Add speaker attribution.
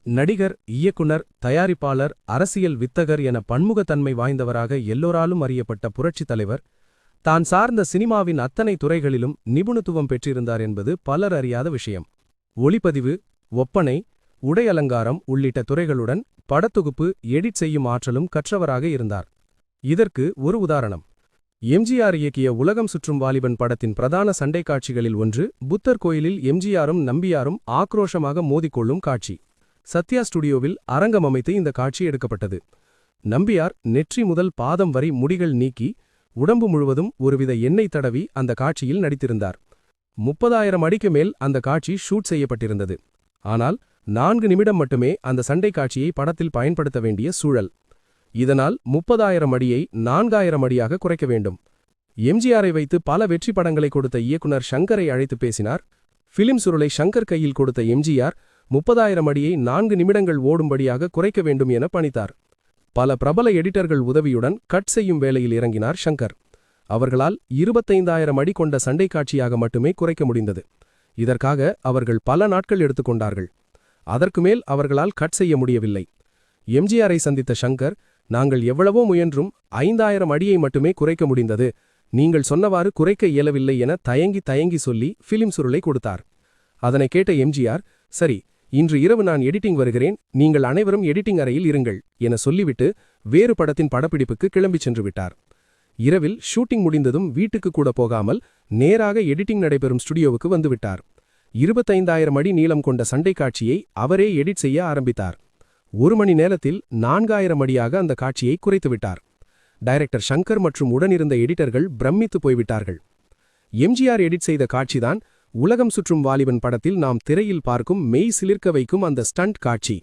Speaker 1: நடிகர், இயக்குனர், தயாரிப்பாளர், அரசியல் வித்தகர் என பன்முகத்தன்மை வாய்ந்தவராக எல்லோராலும் அறியப்பட்ட புரட்சித் தலைவர், தான் சார்ந்த சினிமாவின் அத்தனை துறைகளிலும் நிபுணத்துவம் பெற்றிருந்தார் என்பது பலர் அறியாத விஷயம். ஒளிப்பதிவு, ஒப்பனை, உடை அலங்காரம் உள்ளிட்ட துறைகளுடன் படத்தொகுப்பு, எடிட் செய்யும் ஆற்றலும் கற்றவராக இருந்தார். இதற்கு ஒரு உதாரணம். எம்ஜிஆர் இயக்கிய உலகம் சுற்றும் வாலிபன் படத்தின் பிரதான சண்டை காட்சிகளில் ஒன்று புத்தர் கோயிலில் எம்ஜிஆரும் நம்பியாரும் ஆக்ரோஷமாக மோதிக்கொள்ளும் காட்சி. சத்யா ஸ்டுடியோவில் அரங்கம் அமைத்து இந்த காட்சி எடுக்கப்பட்டது. நம்பியார் நெற்றி முதல் பாதம் வரை முடிகள் நீக்கி உடம்பு முழுவதும் ஒருவித எண்ணெய் தடவி அந்த காட்சியில் நடித்திருந்தார். 30,000 அடிக்கு மேல் அந்த காட்சி ஷூட் செய்யப்பட்டிருந்தது. ஆனால் 4 நிமிடம் மட்டுமே அந்த சண்டை காட்சியை படத்தில் பயன்படுத்த வேண்டிய சூழல். இதனால் 30,000 அடியை 4,000 அடியாக குறைக்க வேண்டும். எம்ஜிஆரை வைத்து பல வெற்றி படங்களை கொடுத்த இயக்குனர் ஷங்கரை அழைத்து பேசினார். பிலிம் சுருளை ஷங்கர் கையில் கொடுத்த எம்ஜிஆர் 30,000 அடியை 4 நிமிடங்கள் ஓடும்படியாக குறைக்க வேண்டும் என பணித்தார். பல பிரபல எடிட்டர்கள் உதவியுடன் கட் செய்யும் வேலையில் இறங்கினார் ஷங்கர். அவர்களால் 25,000 அடி கொண்ட சண்டை காட்சியாக மட்டுமே குறைக்க முடிந்தது. இதற்காக அவர்கள் பல நாட்கள் எடுத்துக்கொண்டார்கள். அதற்கு மேல் அவர்களால் கட் செய்ய முடியவில்லை. எம்ஜிஆரை சந்தித்த ஷங்கர், நாங்கள் எவ்வளவோ முயன்றும் 5,000 அடியை மட்டுமே குறைக்க முடிந்தது, நீங்கள் சொன்னவாறு குறைக்க இயலவில்லை என தயங்கி சொல்லி பிலிம் சுருளை கொடுத்தார். அதனை கேட்ட எம்ஜிஆர், சரி, இன்று இரவு நான் எடிட்டிங் வருகிறேன், நீங்கள் அனைவரும் எடிட்டிங் அறையில் இருங்கள் என சொல்லிவிட்டு வேறு படத்தின் படப்பிடிப்புக்கு கிளம்பிச் சென்று விட்டார். இரவில் ஷூட்டிங் முடிந்ததும் வீட்டுக்கு கூட போகாமல் நேராக எடிட்டிங் நடைபெறும் ஸ்டுடியோவுக்கு வந்துவிட்டார். 25,000 அடி நீளம் கொண்ட சண்டை காட்சியை அவரே எடிட் செய்ய ஆரம்பித்தார். 1 மணி நேரத்தில் 4,000 அடியாக அந்த காட்சியை குறைத்துவிட்டார். டைரக்டர் ஷங்கர் மற்றும் உடனிருந்த எடிட்டர்கள் பிரமித்து போய்விட்டார்கள். எம்ஜிஆர் எடிட் செய்த காட்சிதான் உலகம் சுற்றும் வாலிபன் படத்தில் நாம் திரையில் பார்க்கும் மெய் சிலிர்க்க வைக்கும் அந்த ஸ்டண்ட் காட்சி.